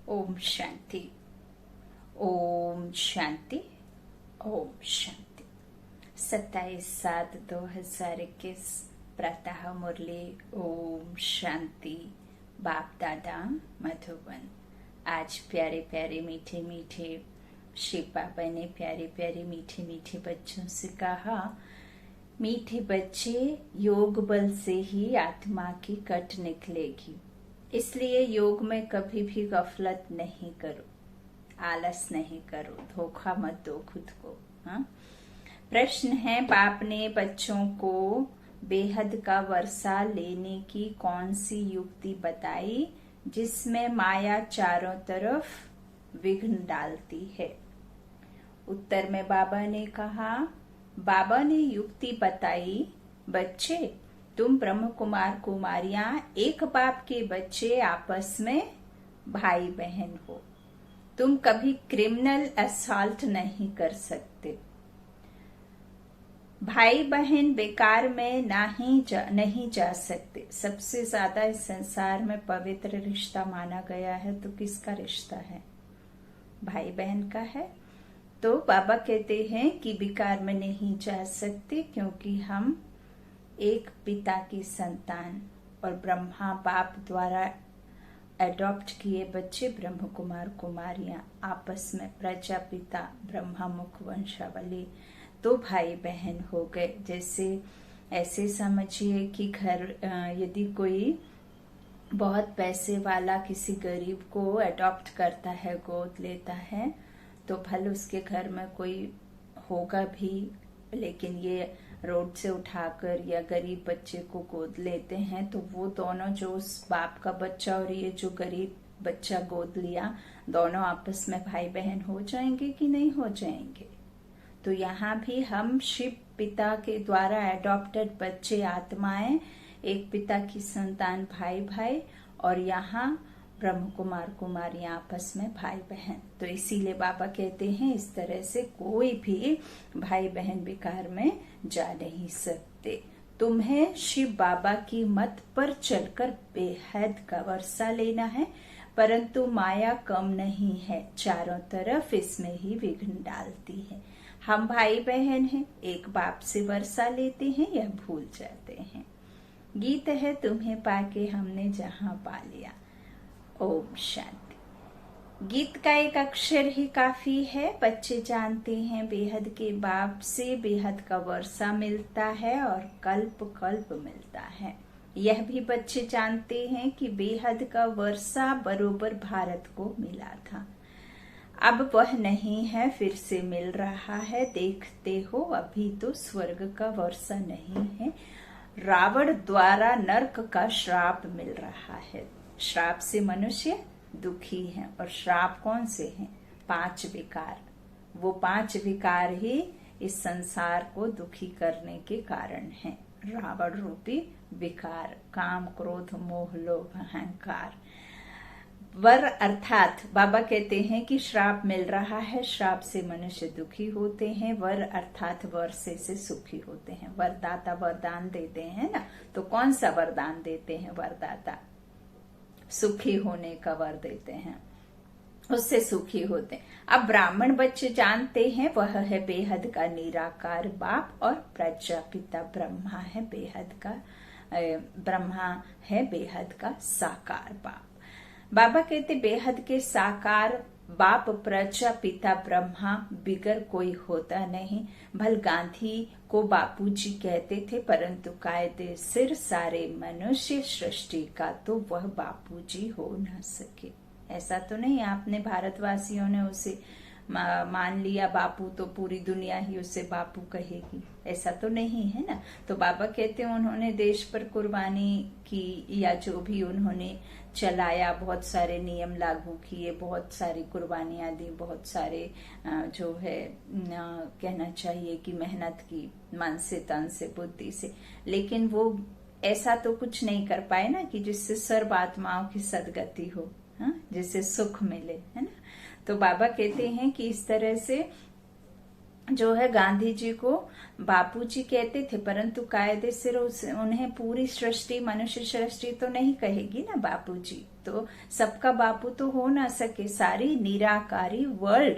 ओम शांति। ओम शांति। ओम शांति। 27/7/2021 प्रातः मुरली। ओम शांति। बाप दादा मधुबन। आज प्यारे प्यारे मीठे मीठे शिव बाबा ने प्यारे प्यारे मीठे मीठे बच्चों से कहा, मीठे बच्चे, योग बल से ही आत्मा की कट निकलेगी, इसलिए योग में कभी भी गफलत नहीं करो, आलस नहीं करो, धोखा मत दो खुद को। हाँ? प्रश्न है, बाप ने बच्चों को बेहद का वर्षा लेने की कौन सी युक्ति बताई जिसमें माया चारों तरफ विघ्न डालती है? उत्तर में बाबा ने कहा, बाबा ने युक्ति बताई, बच्चे तुम ब्रह्म कुमार कुमारियां एक बाप के बच्चे आपस में भाई बहन हो, तुम कभी क्रिमिनल असॉल्ट नहीं कर सकते। भाई बहन बेकार में नहीं जा सकते। सबसे ज्यादा इस संसार में पवित्र रिश्ता माना गया है तो किसका रिश्ता है? भाई बहन का है। तो बाबा कहते हैं कि बेकार में नहीं जा सकते, क्योंकि हम एक पिता की संतान और ब्रह्मा बाप द्वारा एडॉप्ट किए बच्चे ब्रह्म कुमार कुमारियां आपस में प्रजापिता ब्रह्मा मुख वंशावली तो भाई बहन हो गए। जैसे ऐसे समझिए कि घर यदि कोई बहुत पैसे वाला किसी गरीब को एडॉप्ट करता है, गोद लेता है, तो भले उसके घर में कोई होगा भी, लेकिन ये रोड से उठाकर या गरीब बच्चे को गोद लेते हैं तो वो दोनों, जो उस बाप का बच्चा और ये जो गरीब बच्चा गोद लिया, दोनों आपस में भाई बहन हो जाएंगे कि नहीं हो जाएंगे? तो यहाँ भी हम शिव पिता के द्वारा एडॉप्टेड बच्चे आत्माएं, एक पिता की संतान भाई भाई, और यहाँ ब्रह्म कुमार कुमारियां आपस में भाई बहन। तो इसीलिए बाबा कहते हैं, इस तरह से कोई भी भाई बहन बेकार में जा नहीं सकते। तुम्हें शिव बाबा की मत पर चलकर बेहद का वर्षा लेना है, परंतु माया कम नहीं है, चारों तरफ इसमें ही विघ्न डालती है। हम भाई बहन हैं, एक बाप से वर्षा लेते हैं या भूल जाते हैं। गीत है, तुम्हें पाके हमने जहां पा लिया। ओम शांति। गीत का एक अक्षर ही काफी है। बच्चे जानते हैं बेहद के बाप से बेहद का वर्षा मिलता है और कल्प कल्प मिलता है। यह भी बच्चे जानते हैं कि बेहद का वर्षा बरोबर भारत को मिला था, अब वह नहीं है, फिर से मिल रहा है। देखते हो, अभी तो स्वर्ग का वर्षा नहीं है, रावण द्वारा नरक का श्राप मिल रहा है। श्राप से मनुष्य दुखी है, और श्राप कौन से हैं? 5 विकार। वो 5 विकार ही इस संसार को दुखी करने के कारण हैं। रावण रूपी विकार, काम क्रोध मोह लोभ अहंकार। वर अर्थात बाबा कहते हैं कि श्राप मिल रहा है, श्राप से मनुष्य दुखी होते हैं, वर अर्थात वर्षे से सुखी होते हैं। वरदाता वरदान देते हैं ना, तो कौन सा वरदान देते हैं? वरदाता सुखी होने का वर देते हैं, उससे सुखी होते हैं। अब ब्राह्मण बच्चे जानते हैं, वह है बेहद का निराकार बाप, और प्रजापिता ब्रह्मा है बेहद का, ब्रह्मा है बेहद का साकार बाप। बाबा कहते बेहद के साकार बाप प्रजापिता ब्रह्मा बिगर कोई होता नहीं। भल गांधी को बापूजी कहते थे, परंतु कायदे सिर सारे मनुष्य सृष्टि का तो वह बापूजी हो न सके। ऐसा तो नहीं आपने भारतवासियों ने उसे मान लिया बापू, तो पूरी दुनिया ही उसे बापू कहेगी, ऐसा तो नहीं है ना। तो बाबा कहते हैं उन्होंने देश पर कुर्बानी की, या जो भी उन्होंने चलाया, बहुत सारे नियम लागू किए, बहुत सारी कुर्बानियां दी, बहुत सारे जो है कहना चाहिए कि मेहनत की, मन से तन से बुद्धि से, लेकिन वो ऐसा तो कुछ नहीं कर पाए ना कि जिससे सर्व आत्माओं की सदगति हो, जिससे सुख मिले, है ना। तो बाबा कहते हैं कि इस तरह से जो है गांधी जी को बापूजी कहते थे, परंतु कायदे से उन्हें पूरी सृष्टि, मनुष्य सृष्टि तो नहीं कहेगी ना बापूजी, तो सबका बापू तो हो ना सके। सारी निराकारी वर्ल्ड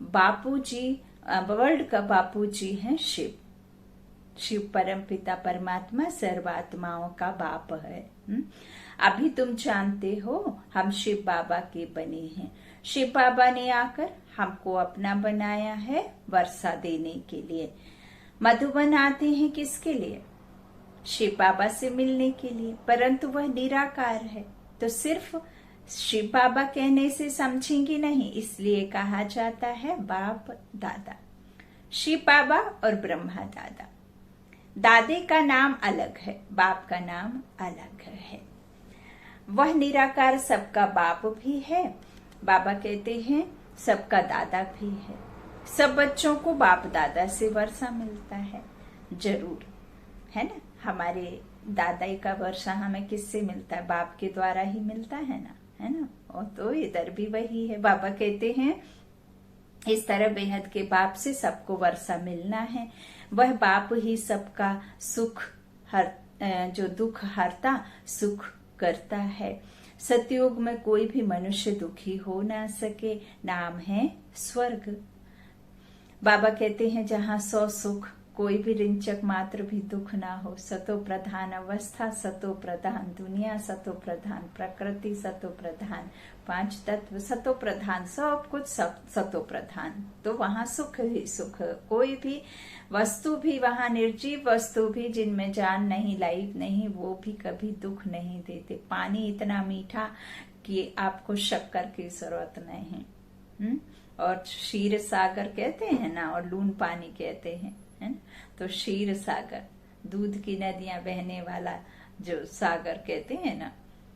बापूजी, वर्ल्ड का बापूजी है शिव। शिव परम पिता परमात्मा सर्वात्माओं का बाप है। अभी तुम जानते हो हम शिव बाबा के बने हैं। शिव बाबा ने आकर हमको अपना बनाया है वर्षा देने के लिए। मधुबन आते हैं किसके लिए? शिव बाबा से मिलने के लिए, परंतु वह निराकार है, तो सिर्फ शिव बाबा कहने से समझेंगे नहीं, इसलिए कहा जाता है बाप दादा। शिव बाबा और ब्रह्मा दादा। दादे का नाम अलग है, बाप का नाम अलग है। वह निराकार सबका बाप भी है। बाबा कहते हैं सबका दादा भी है। सब बच्चों को बाप दादा से वर्षा मिलता है, जरूर है ना। हमारे दादाई का वर्षा हमें किससे मिलता है? बाप के द्वारा ही मिलता है ना। और तो इधर भी वही है। बाबा कहते हैं इस तरह बेहद के बाप से सबको वर्षा मिलना है। वह बाप ही सबका सुख जो दुख हरता सुख करता है। सतयुग में कोई भी मनुष्य दुखी हो ना सके, नाम है स्वर्ग। बाबा कहते हैं जहाँ 100 सुख, कोई भी रिंचक मात्र भी दुख ना हो। सतो प्रधान अवस्था, सतो प्रधान दुनिया, सतो प्रधान प्रकृति, सतो प्रधान 5 तत्व, सतो प्रधान सब कुछ, सब सतो प्रधान। तो वहाँ सुख ही सुख। कोई भी वस्तु भी, वहाँ निर्जीव वस्तु भी जिनमें जान नहीं, लाइफ नहीं, वो भी कभी दुख नहीं देते। पानी इतना मीठा कि आपको शक्कर की जरूरत नहीं। और क्षीर सागर कहते हैं ना, और लून पानी कहते हैं, है ना। तो क्षीर सागर, दूध की नदियां बहने वाला जो सागर कहते हैं ना,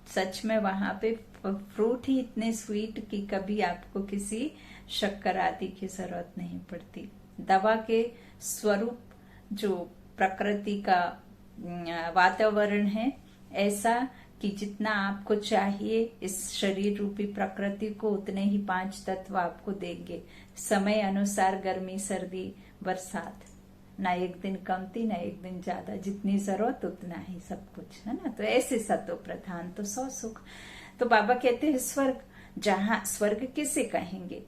सच में वहां पे फ्रूट ही इतने स्वीट कि कभी आपको किसी शक्कर आदि की जरूरत नहीं पड़ती। दवा के स्वरूप जो प्रकृति का वातावरण है ऐसा कि जितना आपको चाहिए इस शरीर रूपी प्रकृति को, उतने ही 5 तत्व आपको देंगे। समय अनुसार गर्मी, सर्दी, बरसात, ना एक दिन कमती ना एक दिन ज्यादा, जितनी जरूरत उतना ही सब कुछ, है ना। तो ऐसे सतो प्रधान, तो 100 सुख। तो बाबा कहते हैं स्वर्ग। जहां स्वर्ग किसे कहेंगे?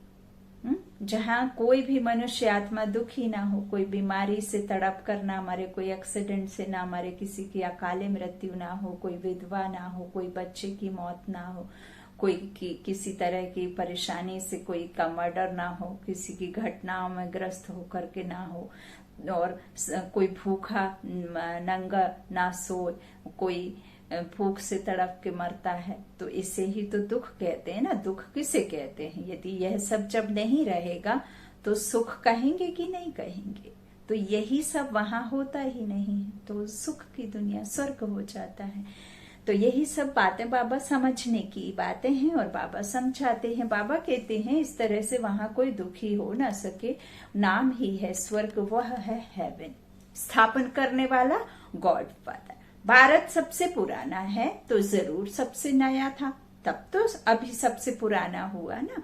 जहां कोई भी मनुष्य आत्मा दुखी ना हो, कोई बीमारी से तड़प कर ना मरे, कोई एक्सीडेंट से ना मरे, किसी की अकाले मृत्यु ना हो, कोई विधवा ना हो, कोई बच्चे की मौत ना हो, कोई किसी तरह की परेशानी से कोई का मर्डर ना हो, किसी की घटनाओं में ग्रस्त होकर के ना हो, और कोई भूखा नंगा ना सोए, कोई भूख से तड़प के मरता है, तो इसे ही तो दुख कहते हैं ना। दुख किसे कहते हैं? यदि यह सब जब नहीं रहेगा तो सुख कहेंगे कि नहीं कहेंगे? तो यही सब वहां होता ही नहीं है, तो सुख की दुनिया स्वर्ग हो जाता है। तो यही सब बातें बाबा समझने की बातें हैं और बाबा समझाते हैं। बाबा कहते हैं इस तरह से वहां कोई दुखी हो ना सके। नाम ही है स्वर्ग, वह है हेवन। स्थापन करने वाला गॉड फादर। भारत सबसे पुराना है तो जरूर सबसे नया था, तब तो अभी सबसे पुराना हुआ ना,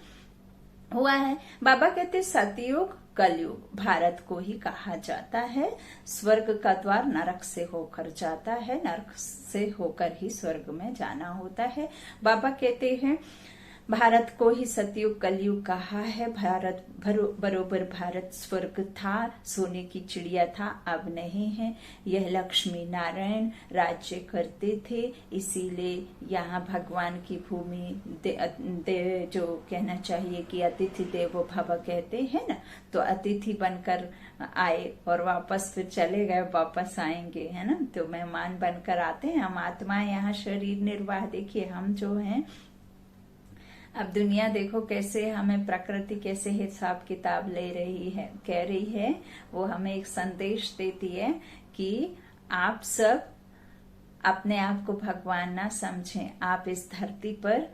हुआ है। बाबा कहते सतयुग कलयुग भारत को ही कहा जाता है। स्वर्ग का द्वार नरक से होकर जाता है, नरक से होकर ही स्वर्ग में जाना होता है। बाबा कहते हैं भारत को ही सतयुग कलयुग कहा है। भारत बरोबर भारत स्वर्ग था, सोने की चिड़िया था, अब नहीं है। यह लक्ष्मी नारायण राज्य करते थे, इसीलिए यहाँ भगवान की भूमि जो कहना चाहिए कि अतिथि देवो भव कहते हैं ना, तो अतिथि बनकर आए और वापस फिर चले गए, वापस आएंगे, है ना। तो मेहमान बनकर आते हैं। हम आत्माएं यहाँ शरीर निर्वाह। देखिए हम जो हैं, अब दुनिया देखो कैसे हमें प्रकृति कैसे हिसाब किताब ले रही है, कह रही है, वो हमें एक संदेश देती है कि आप सब अपने आप को भगवान ना समझें, आप इस धरती पर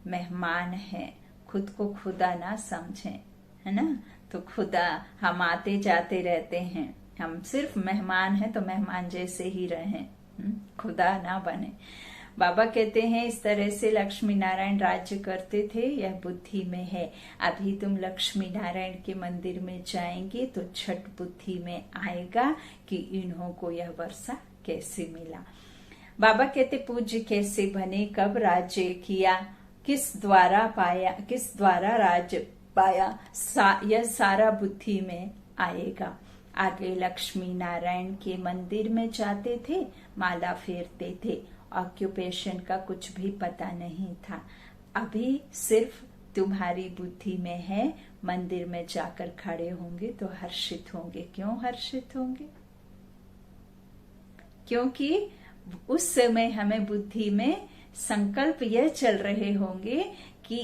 मेहमान हैं, खुद को खुदा ना समझें, है ना। तो खुदा हम आते जाते रहते हैं, हम सिर्फ मेहमान हैं, तो मेहमान जैसे ही रहें, खुदा ना बने। बाबा कहते हैं इस तरह से लक्ष्मी नारायण राज्य करते थे, यह बुद्धि में है। अभी तुम लक्ष्मी नारायण के मंदिर में जाएंगे तो छठ बुद्धि में आएगा कि इन्हों को यह वर्षा कैसे मिला। बाबा कहते पूज्य कैसे बने, कब राज्य किया, किस द्वारा पाया, किस द्वारा राज्य पाया, यह सारा बुद्धि में आएगा। आगे लक्ष्मी नारायण के मंदिर में जाते थे, माला फेरते थे, ऑक्यूपेशन का कुछ भी पता नहीं था। अभी सिर्फ तुम्हारी बुद्धि में है, मंदिर में जाकर खड़े होंगे तो हर्षित होंगे। क्यों हर्षित होंगे? क्योंकि उस समय हमें बुद्धि में संकल्प यह चल रहे होंगे कि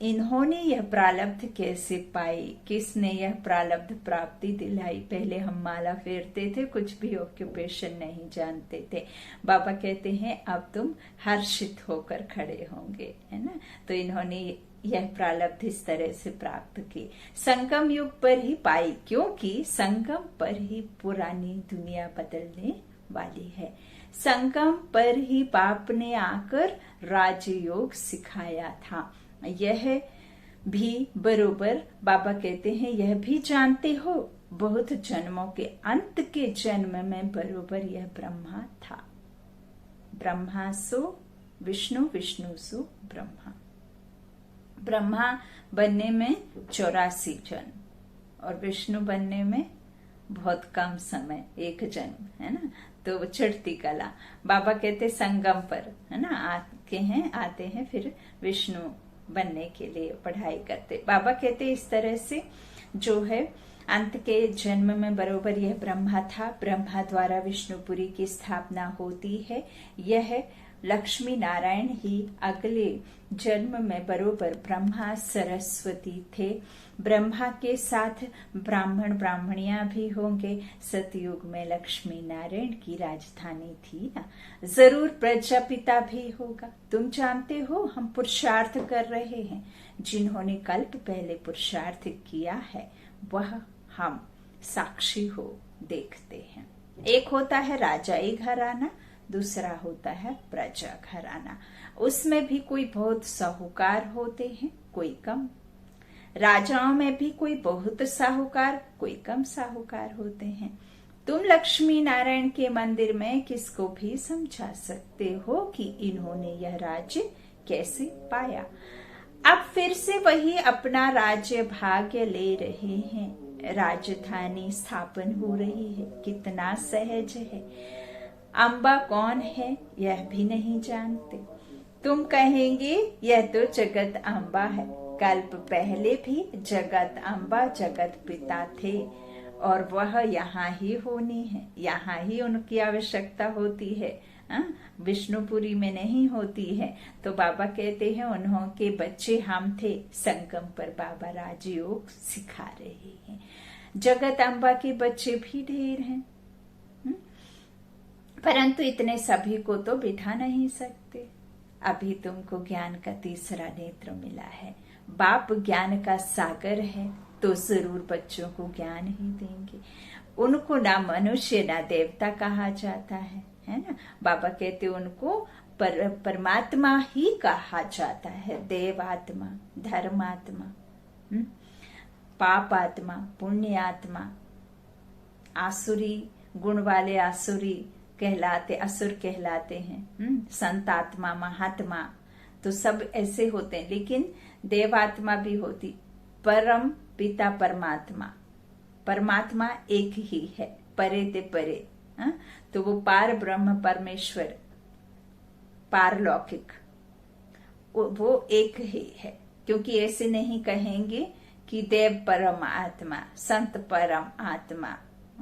इन्होंने यह प्रारब्ध कैसे पाई, किसने यह प्रारब्ध प्राप्ति दिलाई। पहले हम माला फेरते थे, कुछ भी ऑक्यूपेशन नहीं जानते थे। बाबा कहते हैं अब तुम हर्षित होकर खड़े होंगे, है ना। तो इन्होंने यह प्रारब्ध इस तरह से प्राप्त की, संगम युग पर ही पाई, क्योंकि संगम पर ही पुरानी दुनिया बदलने वाली है। संगम पर ही बाप ने आकर राजयोग सिखाया था। यह भी बरोबर बाबा कहते हैं, यह भी जानते हो बहुत जन्मों के अंत के जन्म में बरोबर यह ब्रह्मा था। ब्रह्मा सो विष्णु, विष्णु सो ब्रह्मा। ब्रह्मा बनने में 84 जन्म और विष्णु बनने में बहुत कम समय, 1 जन्म, है ना। तो चढ़ती कला बाबा कहते संगम पर, है ना, आते हैं फिर विष्णु बनने के लिए पढ़ाई करते। बाबा कहते इस तरह से जो है अंत के जन्म में बरोबर यह ब्रह्मा था, ब्रह्मा द्वारा विष्णुपुरी की स्थापना होती है। यह लक्ष्मी नारायण ही अगले जन्म में बरोबर ब्रह्मा सरस्वती थे। ब्रह्मा के साथ ब्राह्मण ब्राह्मणियां भी होंगे। सतयुग में लक्ष्मी नारायण की राजधानी थी ना, जरूर प्रजापिता भी होगा। तुम जानते हो हम पुरुषार्थ कर रहे हैं, जिन्होंने कल्प पहले पुरुषार्थ किया है वह हम साक्षी हो देखते हैं। एक होता है राजाई घराना, दूसरा होता है प्रजा घराना। उसमें भी कोई बहुत साहूकार होते हैं, कोई कम। राजाओं में भी कोई बहुत साहूकार, कोई कम साहूकार होते हैं। तुम लक्ष्मी नारायण के मंदिर में किसको भी समझा सकते हो कि इन्होंने यह राज्य कैसे पाया। अब फिर से वही अपना राज्य भाग्य ले रहे हैं, राजधानी स्थापन हो रही है। कितना सहज है। अम्बा कौन है यह भी नहीं जानते। तुम कहेंगे यह तो जगत अम्बा है। कल्प पहले भी जगत अम्बा जगत पिता थे और वह यहाँ ही होनी है, यहाँ ही उनकी आवश्यकता होती है, विष्णुपुरी में नहीं होती है। तो बाबा कहते हैं उन्हों के बच्चे हम थे, संगम पर बाबा राजयोग सिखा रहे हैं। जगत अम्बा के बच्चे भी ढेर हैं, परंतु इतने सभी को तो बिठा नहीं सकते। अभी तुमको ज्ञान का तीसरा नेत्र मिला है। बाप ज्ञान का सागर है तो जरूर बच्चों को ज्ञान ही देंगे। उनको ना मनुष्य ना देवता कहा जाता है ना। बाबा कहते उनको परमात्मा ही कहा जाता है। देवात्मा, धर्मात्मा, पाप आत्मा, पुण्य आत्मा, आसुरी गुण वाले आसुरी कहलाते, असुर कहलाते हैं। संत आत्मा, महात्मा, तो सब ऐसे होते हैं। लेकिन देवात्मा भी होती। परम पिता परमात्मा, परमात्मा एक ही है, परे ते परे। तो वो पार ब्रह्म परमेश्वर, पारलौकिक, वो एक ही है। क्योंकि ऐसे नहीं कहेंगे कि देव परम आत्मा, संत परम आत्मा,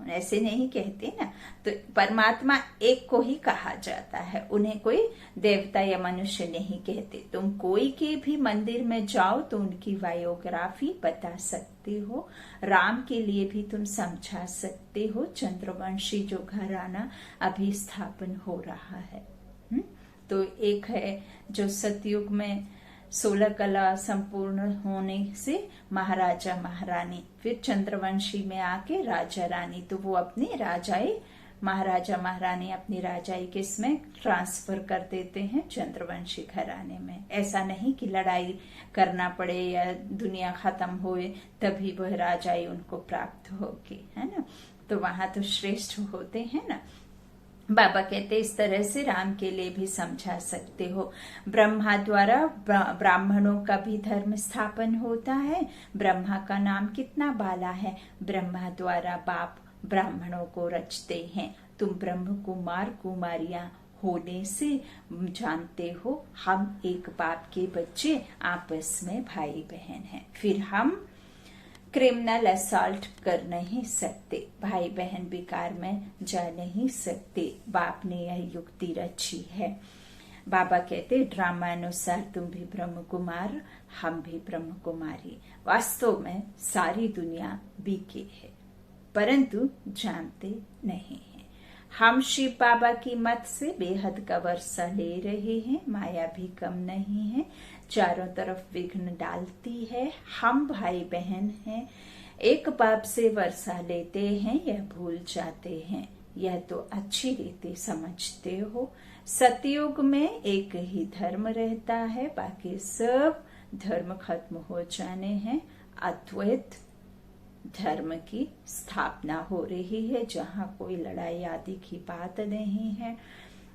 ऐसे नहीं कहते ना। तो परमात्मा एक को ही कहा जाता है, उन्हें कोई देवता या मनुष्य नहीं कहते। तुम कोई के भी मंदिर में जाओ तो उनकी बायोग्राफी बता सकते हो। राम के लिए भी तुम समझा सकते हो। चंद्रवंशी जो घराना अभी स्थापन हो रहा है, तो एक है जो सतयुग में 16 कला संपूर्ण होने से महाराजा महारानी, फिर चंद्रवंशी में आके राजा रानी। तो वो अपने राजाई महाराजा महारानी अपनी राजाई किसमें ट्रांसफर कर देते हैं, चंद्रवंशी घराने में। ऐसा नहीं कि लड़ाई करना पड़े या दुनिया खत्म होए तभी वह राजाई उनको प्राप्त होगी, है ना। तो वहां तो श्रेष्ठ होते हैं ना। बाबा कहते इस तरह से राम के लिए भी समझा सकते हो। ब्रह्मा द्वारा ब्राह्मणों का भी धर्म स्थापन होता है। ब्रह्मा का नाम कितना बाला है। ब्रह्मा द्वारा बाप ब्राह्मणों को रचते हैं। तुम ब्रह्म कुमार कुमारियां होने से जानते हो हम एक बाप के बच्चे आपस में भाई बहन हैं। फिर हम क्रिमिनल असॉल्ट कर नहीं सकते, भाई बहन विकार में जा नहीं सकते। बाप ने यह युक्ति रची है। बाबा कहते ड्रामा अनुसार तुम भी ब्रह्म कुमार, हम भी ब्रह्म कुमारी। वास्तव में सारी दुनिया बीके है परंतु जानते नहीं हैं। हम शिव बाबा की मत से बेहद का वर्षा ले रहे हैं। माया भी कम नहीं है, चारों तरफ विघ्न डालती है। हम भाई बहन हैं, एक बाप से वर्षा लेते हैं, यह भूल जाते हैं। यह तो अच्छी रीति समझते हो। सतयुग में एक ही धर्म रहता है, बाकी सब धर्म खत्म हो जाने हैं। अद्वैत धर्म की स्थापना हो रही है जहां कोई लड़ाई आदि की बात नहीं है।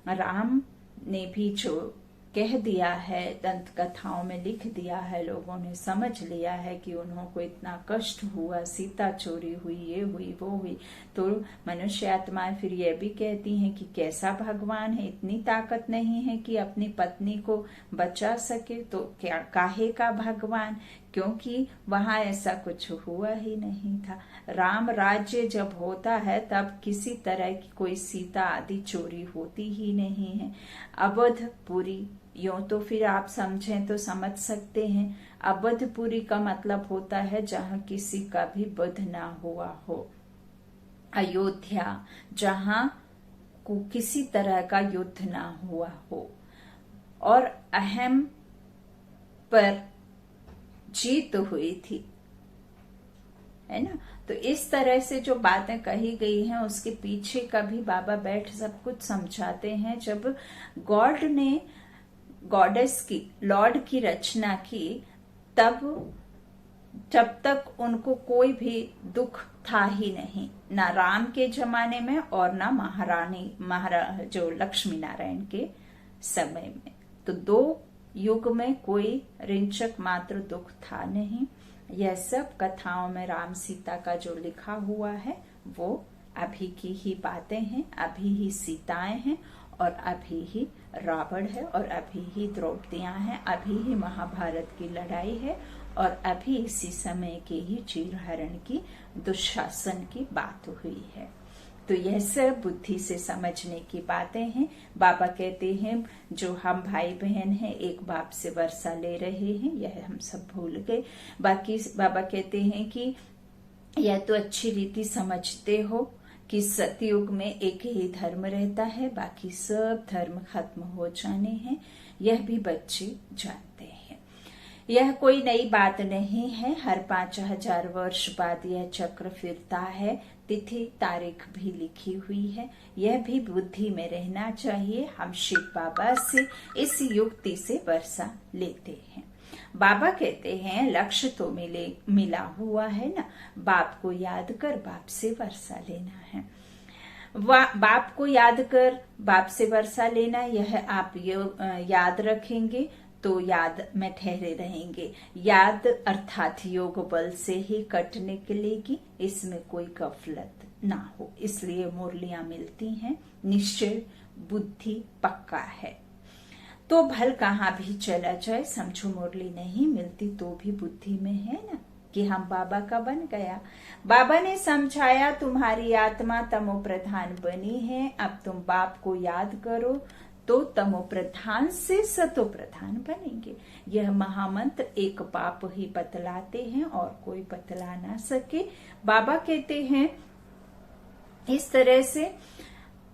राम ने भी जो कह दिया है, दंत कथाओं में लिख दिया है, लोगों ने समझ लिया है कि उन्हों को इतना कष्ट हुआ, सीता चोरी हुई, ये हुई वो हुई। तो मनुष्य आत्माएं फिर ये भी कहती हैं कि कैसा भगवान है, इतनी ताकत नहीं है कि अपनी पत्नी को बचा सके, तो क्या काहे का भगवान, क्योंकि वहां ऐसा कुछ हुआ ही नहीं था। राम राज्य जब होता है तब किसी तरह की कोई सीता आदि चोरी होती ही नहीं है। अवधपुरी, यूं तो फिर आप समझें तो समझ सकते हैं, अवधपुरी का मतलब होता है जहां किसी का भी वध ना हुआ हो। अयोध्या, जहां को किसी तरह का युद्ध ना हुआ हो और अहम पर जीत हुई थी, है ना। तो इस तरह से जो बातें कही गई हैं उसके पीछे का भी बाबा बैठ सब कुछ समझाते हैं। जब गॉड ने गॉडेस की, लॉर्ड की रचना की, तब जब तक उनको कोई भी दुख था ही नहीं, ना राम के जमाने में और ना महारानी जो लक्ष्मी नारायण के समय में। तो दो युग में कोई रिंचक मात्र दुख था नहीं। यह सब कथाओं में राम सीता का जो लिखा हुआ है वो अभी की ही बातें हैं, अभी ही सीताएं हैं और अभी ही रावण है और अभी ही द्रौपदियां हैं, अभी ही महाभारत की लड़ाई है और अभी इसी समय के ही चीरहरण की, दुशासन की बात हुई है। तो यह सब बुद्धि से समझने की बातें हैं। बाबा कहते हैं जो हम भाई बहन हैं एक बाप से वर्षा ले रहे हैं, यह हम सब भूल गए। बाकी बाबा कहते हैं कि यह तो अच्छी रीति समझते हो कि सतयुग में एक ही धर्म रहता है, बाकी सब धर्म खत्म हो जाने हैं, यह भी बच्चे जानते हैं। यह कोई नई बात नहीं है, हर 5000 वर्ष बाद यह चक्र फिरता है, तिथि तारीख भी लिखी हुई है, यह भी बुद्धि में रहना चाहिए। हम शिव बाबा से इस युक्ति से वर्षा लेते हैं। बाबा कहते हैं लक्ष्य तो मिला हुआ है ना, बाप को याद कर बाप से वर्षा लेना है। बाप को याद कर बाप से वर्षा लेना, यह आप याद रखेंगे तो याद में ठहरे रहेंगे। याद अर्थात योग बल से ही कट निकलेगी, इसमें कोई गफलत ना हो, इसलिए मुरलियां मिलती हैं। निश्चय बुद्धि पक्का है तो भल कहाँ भी चला जाए, समझो मुरली नहीं मिलती तो भी बुद्धि में है ना कि हम बाबा का बन गया। बाबा ने समझाया तुम्हारी आत्मा तमो प्रधान बनी है, अब तुम बाप को याद करो तो तमो प्रधान से सतो प्रधान बनेंगे। यह महामंत्र एक बाप ही बतलाते हैं और कोई बतला ना सके। बाबा कहते हैं इस तरह से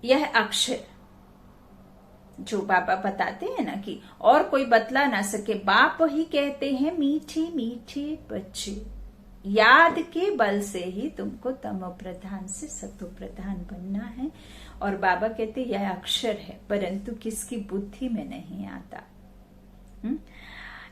यह अक्षर जो बाबा बताते हैं ना कि और कोई बतला ना सके, बाप ही कहते हैं मीठे मीठे बच्चे याद के बल से ही तुमको तमो प्रधान से सतो प्रधान बनना है। और बाबा कहते यह अक्षर है, परंतु किसकी बुद्धि में नहीं आता।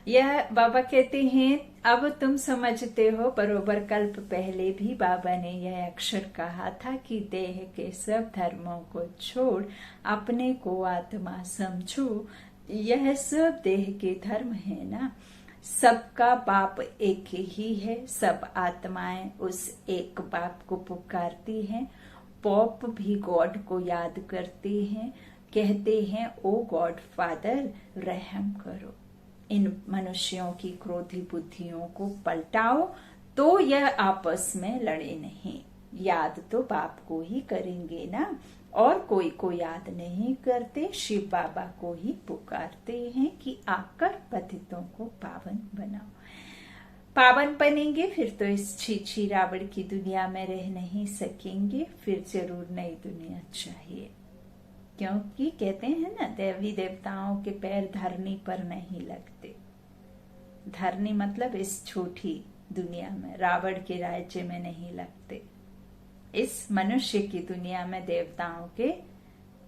यह बाबा कहते हैं अब तुम समझते हो। बरोबर कल्प पहले भी बाबा ने यह अक्षर कहा था कि देह के सब धर्मों को छोड़ अपने को आत्मा समझो। यह सब देह के धर्म है ना। सबका बाप एक ही है, सब आत्माएं उस एक बाप को पुकारती हैं। पॉप भी गॉड को याद करते हैं, कहते हैं ओ गॉड फादर रहम करो, इन मनुष्यों की क्रोधी बुद्धियों को पलटाओ तो यह आपस में लड़े नहीं। याद तो बाप को ही करेंगे ना, और कोई को याद नहीं करते, शिव बाबा को ही पुकारते हैं कि आकर पतितों को पावन बनाओ। पावन बनेंगे फिर तो इस छीछी रावण की दुनिया में रह नहीं सकेंगे, फिर जरूर नई दुनिया चाहिए। क्योंकि कहते हैं ना देवी देवताओं के पैर धरनी पर नहीं लगते। धरनी मतलब इस छोटी दुनिया में, रावण के राज्य में नहीं लगते। इस मनुष्य की दुनिया में देवताओं के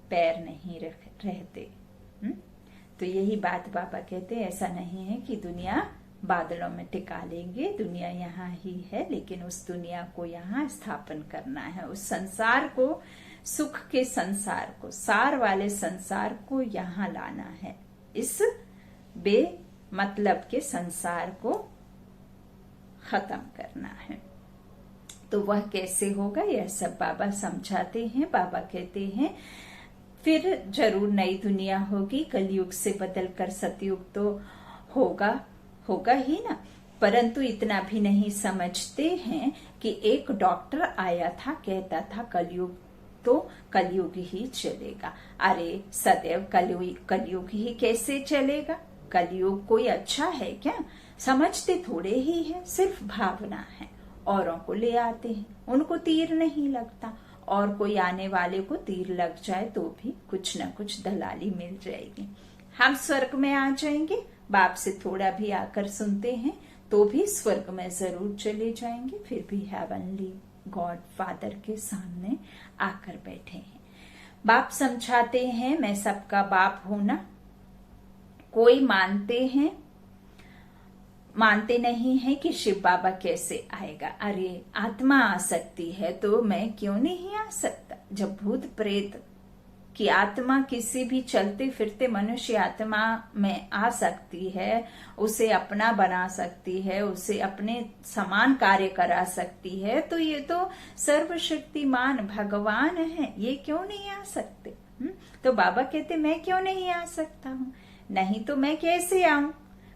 पैर नहीं रहते। तो यही बात बाबा कहते हैं, ऐसा नहीं है कि दुनिया बादलों में टिका लेंगे, दुनिया यहाँ ही है, लेकिन उस दुनिया को यहाँ स्थापन करना है। उस संसार को, सुख के संसार को, सार वाले संसार को यहाँ लाना है। इस बेमतलब के संसार को खत्म करना है। तो वह कैसे होगा, यह सब बाबा समझाते हैं। बाबा कहते हैं फिर जरूर नई दुनिया होगी, कलयुग से बदलकर सतयुग तो होगा ही ना। परंतु इतना भी नहीं समझते हैं कि एक डॉक्टर आया था, कहता था कलयुग तो कलयुग ही चलेगा। अरे सदैव कलयुग ही कैसे चलेगा? कलयुग कोई अच्छा है क्या? समझते थोड़े ही है, सिर्फ भावना है। औरों को ले आते हैं, उनको तीर नहीं लगता, और कोई आने वाले को तीर लग जाए तो भी कुछ न कुछ दलाली मिल जाएगी। हम स्वर्ग में आ जाएंगे, बाप से थोड़ा भी आकर सुनते हैं तो भी स्वर्ग में जरूर चले जाएंगे, फिर भी हेवनली गॉड फादर के सामने आकर बैठे हैं। बाप समझाते हैं मैं सबका बाप हूं ना। कोई मानते नहीं है कि शिव बाबा कैसे आएगा। अरे आत्मा आ सकती है तो मैं क्यों नहीं आ सकता? जब भूत प्रेत की आत्मा किसी भी चलते फिरते मनुष्य आत्मा में आ सकती है, उसे अपना बना सकती है, उसे अपने समान कार्य करा सकती है, तो ये तो सर्वशक्तिमान भगवान है, ये क्यों नहीं आ सकते? तो बाबा कहते मैं क्यों नहीं आ सकता हूँ? नहीं तो मैं कैसे आऊं?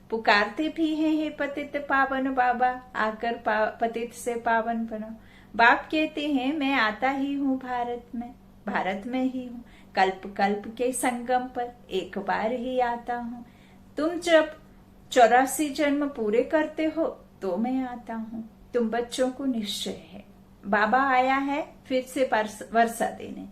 पुकारते भी हैं हे पतित पावन बाबा, आकर पतित से पावन बनो। बाप कहते हैं मैं आता ही हूँ भारत में ही हूँ, कल्प कल्प के संगम पर एक बार ही आता हूँ। तुम जब 84 जन्म पूरे करते हो तो मैं आता हूँ। तुम बच्चों को निश्चय है बाबा आया है फिर से वर्षा देने।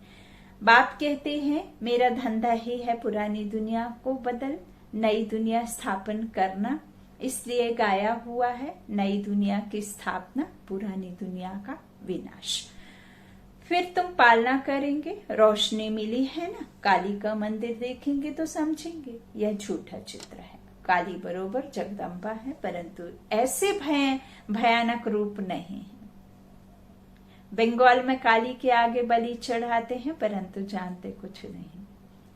बाप कहते हैं मेरा धंधा ही है पुरानी दुनिया को बदल नई दुनिया स्थापन करना, इसलिए गाया हुआ है नई दुनिया की स्थापना, पुरानी दुनिया का विनाश। फिर तुम पालना करेंगे, रोशनी मिली है ना। काली का मंदिर देखेंगे तो समझेंगे यह झूठा चित्र है। काली बरोबर जगदम्बा है, परंतु ऐसे भयानक रूप नहीं है। बंगाल में काली के आगे बलि चढ़ाते हैं, परंतु जानते कुछ नहीं।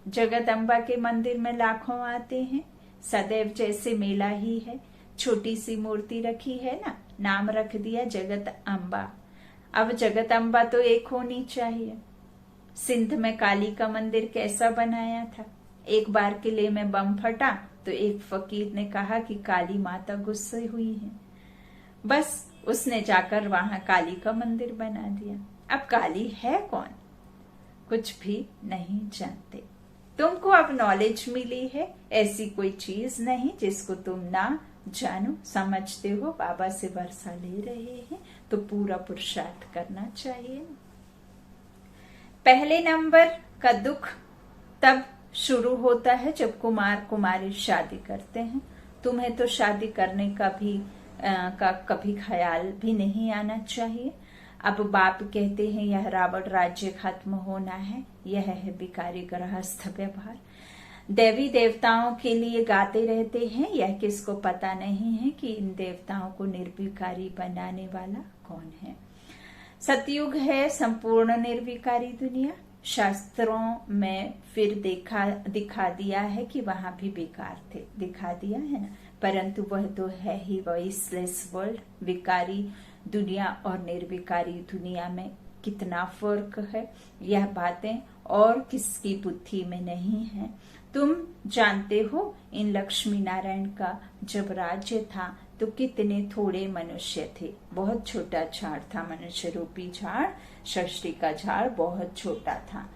जगदम्बा के मंदिर में लाखों आते हैं, सदैव जैसे मेला ही है। छोटी सी मूर्ति रखी है ना, नाम रख दिया जगत अम्बा। अब जगत अम्बा तो एक होनी चाहिए। सिंध में काली का मंदिर कैसा बनाया था? एक बार किले में बम फटा तो एक फकीर ने कहा कि काली माता गुस्से हुई है, बस उसने जाकर वहां काली का मंदिर बना दिया। अब काली है कौन? कुछ भी नहीं जानते। तुमको अब नॉलेज मिली है, ऐसी कोई चीज नहीं जिसको तुम ना जानो। समझते हो बाबा से वर्षा ले रहे हैं तो पूरा पुरुषार्थ करना चाहिए। पहले नंबर का दुख तब शुरू होता है जब कुमार कुमारी शादी करते हैं। तुम्हें तो शादी करने का भी का कभी ख्याल भी नहीं आना चाहिए। अब बाप कहते हैं यह रावण राज्य खत्म होना है, यह है भिखारी गृहस्थ व्यवहार। देवी देवताओं के लिए गाते रहते हैं, यह किसको पता नहीं है कि इन देवताओं को निर्विकारी बनाने वाला कौन है। सतयुग है संपूर्ण निर्विकारी दुनिया। शास्त्रों में फिर दिखा दिया है कि वहां भी बेकार थे, दिखा दिया है ना, परंतु वह तो है ही वॉइसलेस वर्ल्ड। विकारी दुनिया और निर्विकारी दुनिया में कितना फर्क है, यह बातें और किसकी बुद्धि में नहीं है। तुम जानते हो इन लक्ष्मी नारायण का जब राज्य था तो कितने थोड़े मनुष्य थे, बहुत छोटा झाड़ था, मनुष्य रूपी झाड़, सृष्टि का झाड़ बहुत छोटा था।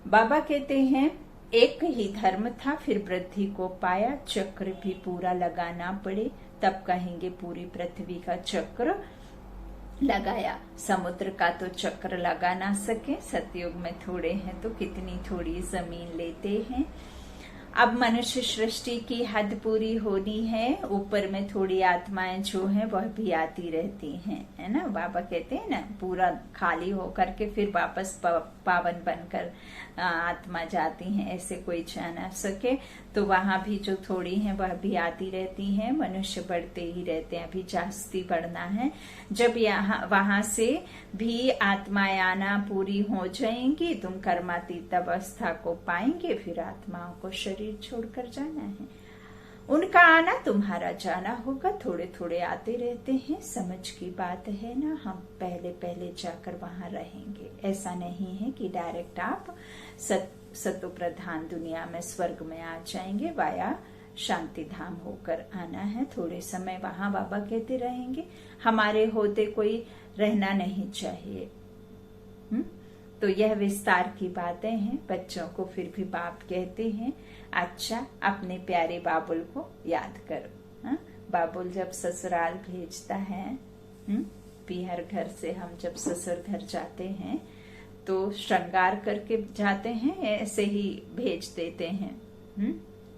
बाबा कहते हैं एक ही धर्म था, फिर वृद्धि को पाया, चक्र भी पूरा लगाना पड़े तब कहेंगे पूरी पृथ्वी का चक्र लगाया। समुद्र का तो चक्र लगा ना सके, सतयुग में थोड़े हैं तो कितनी थोड़ी जमीन लेते हैं। अब मनुष्य सृष्टि की हद पूरी होनी है, ऊपर में थोड़ी आत्माएं जो हैं वह भी आती रहती हैं, है ना। बाबा कहते हैं ना पूरा खाली होकर के फिर वापस पावन बनकर आत्मा जाती हैं, ऐसे कोई जा ना सके। तो वहां भी जो थोड़ी हैं वह भी आती रहती हैं, मनुष्य बढ़ते ही रहते हैं, अभी जास्ती बढ़ना है। जब यहाँ वहां से भी आत्माएं आना पूरी हो जाएंगी, तुम कर्मातीत अवस्था को पाएंगे, फिर आत्माओं को शरीर छोड़कर जाना है। उनका आना तुम्हारा जाना होगा, थोड़े थोड़े आते रहते हैं, समझ की बात है ना। हम पहले पहले जाकर वहां रहेंगे, ऐसा नहीं है कि डायरेक्ट आप सतो प्रधान दुनिया में स्वर्ग में आ जाएंगे, वाया शांति धाम होकर आना है। थोड़े समय वहां बाबा कहते रहेंगे, हमारे होते कोई रहना नहीं चाहिए। तो यह विस्तार की बातें हैं। बच्चों को फिर भी बाप कहते हैं अच्छा अपने प्यारे बाबुल को याद करो। बाबुल जब ससुराल भेजता है, पीहर घर से हम जब ससुर घर जाते हैं तो श्रृंगार करके जाते हैं, ऐसे ही भेज देते हैं।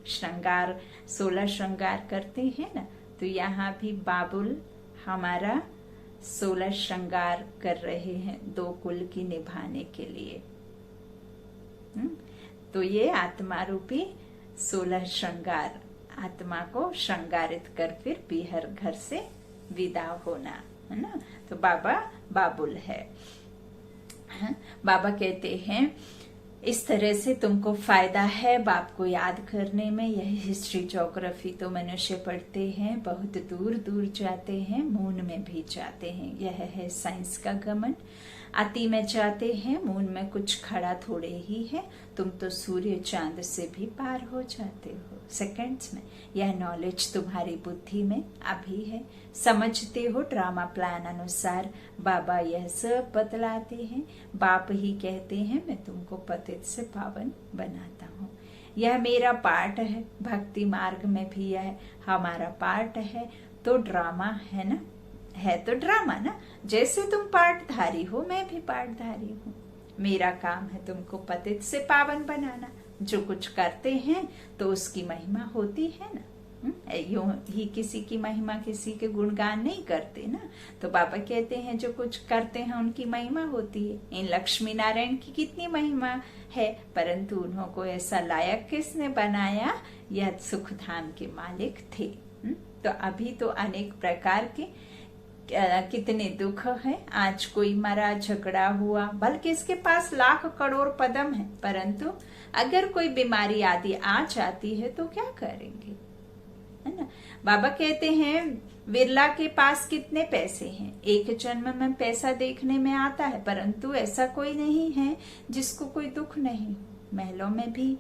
श्रृंगार 16 श्रृंगार करते हैं ना, तो यहाँ भी बाबुल हमारा 16 श्रृंगार कर रहे हैं, 2 कुल की निभाने के लिए। तो ये आत्मा रूपी 16 श्रृंगार, आत्मा को श्रृंगारित कर फिर पीहर घर से विदा होना, है ना। तो बाबा बाबुल है। बाबा कहते हैं इस तरह से तुमको फायदा है बाप को याद करने में। यही हिस्ट्री ज्योग्राफी तो मनुष्य पढ़ते हैं, बहुत दूर दूर जाते हैं, मून में भी जाते हैं। यह है साइंस का घमंड। अति में जाते हैं, मून में कुछ खड़ा थोड़े ही है, तुम तो सूर्य चांद से भी पार हो जाते हो सेकंड्स में। यह नॉलेज तुम्हारी बुद्धि में अभी है, समझते हो। ड्रामा प्लान अनुसार बाबा यह सब बतलाते हैं। बाप ही कहते हैं मैं तुमको पतित से पावन बनाता हूँ। यह मेरा पार्ट है, भक्ति मार्ग में भी यह हमारा पार्ट है। तो ड्रामा है ना, है तो ड्रामा ना। जैसे तुम पार्टधारी हो, मैं भी पार्टधारी हूँ। मेरा काम है तुमको पतित से पावन बनाना। जो कुछ करते हैं तो उसकी महिमा होती है ना। यूं ही किसी की महिमा, किसी के गुणगान नहीं करते ना। तो बाबा कहते हैं जो कुछ करते हैं उनकी महिमा होती है। इन लक्ष्मी नारायण की कितनी महिमा है, परंतु उन्हों को ऐसा लायक किसने बनाया? यह सुखधाम के मालिक थे। तो अभी तो अनेक प्रकार के कितने दुख है। आज कोई मरा, झगड़ा हुआ, बल्कि इसके पास लाख करोड़ पदम है, परंतु अगर कोई बीमारी आदि आ जाती है तो क्या करेंगे, है ना। बाबा कहते हैं विरला के पास कितने पैसे हैं, एक जन्म में पैसा देखने में आता है, परंतु ऐसा कोई नहीं है जिसको कोई दुख नहीं। महलों में भी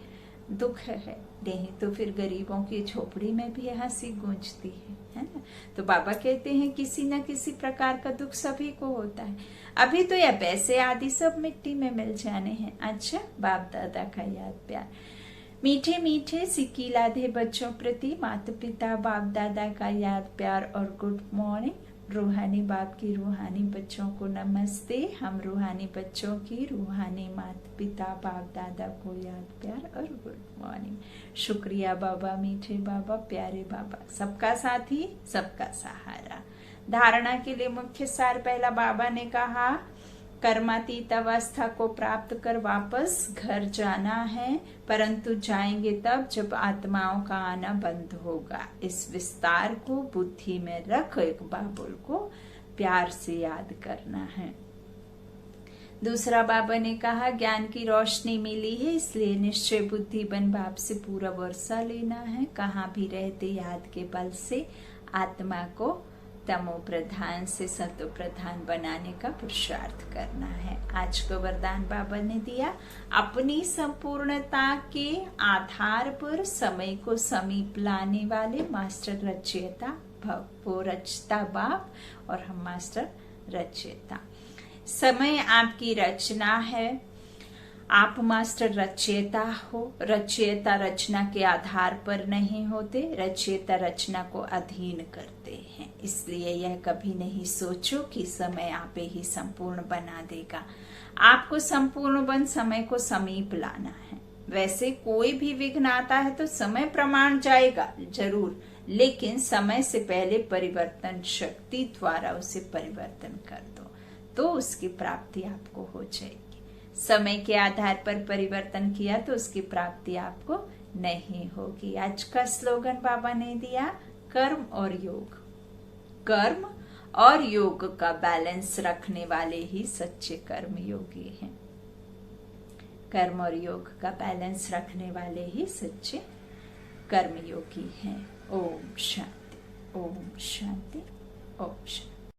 दुख है, नहीं तो फिर गरीबों की झोपड़ी में भी हंसी गूंजती है ना। तो बाबा कहते हैं किसी न किसी प्रकार का दुख सभी को होता है। अभी तो यह पैसे आदि सब मिट्टी में मिल जाने हैं। अच्छा, बाप दादा का याद प्यार। मीठे मीठे सिक्की लाधे बच्चों प्रति माता पिता बाप दादा का याद प्यार और गुड मॉर्निंग। रूहानी बाप की रूहानी बच्चों को नमस्ते। हम रूहानी बच्चों की रूहानी माता पिता बाप दादा को याद प्यार और गुड मॉर्निंग। शुक्रिया बाबा, मीठे बाबा, प्यारे बाबा, सबका साथी सबका सहारा। धारणा के लिए मुख्य सार पहला, बाबा ने कहा कर्मातीत अवस्था को प्राप्त कर वापस घर जाना है, परंतु जाएंगे तब जब आत्माओं का आना बंद होगा। इस विस्तार को बुद्धि में रख एक बाबुल को प्यार से याद करना है। दूसरा, बाबा ने कहा ज्ञान की रोशनी मिली है, इसलिए निश्चय बुद्धि बन बाप से पूरा वर्षा लेना है। कहाँ भी रहते याद के बल से आत्मा को तमो प्रधान से सतो प्रधान बनाने का पुरुषार्थ करना है। आज को वरदान बाबा ने दिया, अपनी संपूर्णता के आधार पर समय को समीप लाने वाले मास्टर रचयिता भव। वो रचता बाप और हम मास्टर रचयिता। समय आपकी रचना है, आप मास्टर रचयिता हो। रचयिता रचना के आधार पर नहीं होते, रचयिता रचना को अधीन करते हैं। इसलिए यह कभी नहीं सोचो कि समय आपे ही संपूर्ण बना देगा। आपको संपूर्ण बन समय को समीप लाना है। वैसे कोई भी विघ्न आता है तो समय प्रमाण जाएगा जरूर, लेकिन समय से पहले परिवर्तन शक्ति द्वारा उसे परिवर्तन कर दो तो उसकी प्राप्ति आपको हो जाएगी। समय के आधार पर परिवर्तन किया तो उसकी प्राप्ति आपको नहीं होगी। आज का स्लोगन बाबा ने दिया, कर्म और योग। कर्म और योग का बैलेंस रखने वाले ही सच्चे कर्म योगी हैं। कर्म और योग का बैलेंस रखने वाले ही सच्चे कर्म योगी हैं। ओम शांति, ओम शांति, ओम शांति।